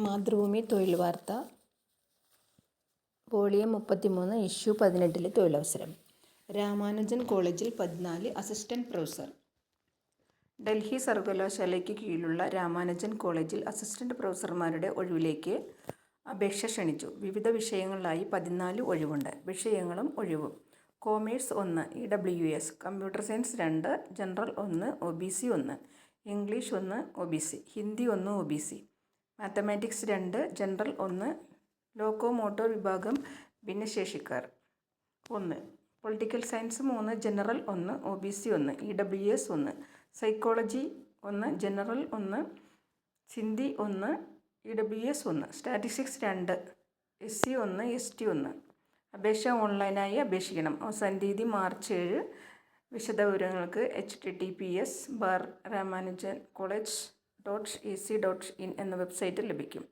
മാതൃഭൂമി തൊഴിൽ വാർത്ത volume 33 issue 18 തൊഴിലവസരം. രാമാനുജൻ കോളേജിൽ 14 അസിസ്റ്റന്റ് പ്രൊഫസർ. ഡൽഹി സർവകലാശാലയ്ക്ക് കീഴിലുള്ള രാമാനുജൻ കോളേജിൽ അസിസ്റ്റന്റ് പ്രൊഫസർമാരുടെ ഒഴിവിലേക്ക് അപേക്ഷ ക്ഷണിച്ചു. വിവിധ വിഷയങ്ങളിലായി 14 ഒഴിവുണ്ട്. വിഷയങ്ങളും ഒഴിവും: commerce 1 EWS, computer science 2, general 1, OBC 1, English 1, OBC, Hindi 1, OBC, mathematics 2, general 1, locomotor വിഭാഗം ഭിന്നശേഷിക്കാർ 1, political science 3, general 1, OBC 1, EWS 1, psychology 1, general 1, Hindi 1, EWS 1, statistics 2, SC 1, ST 1. അപേക്ഷ ഓൺലൈനായി അപേക്ഷിക്കണം. അവസാന തീയതി മാർച്ച് 7. വിശദവിവരങ്ങൾക്ക് https://ramanujancollege.ac.in എന്ന വെബ്സൈറ്റിൽ ലഭിക്കും.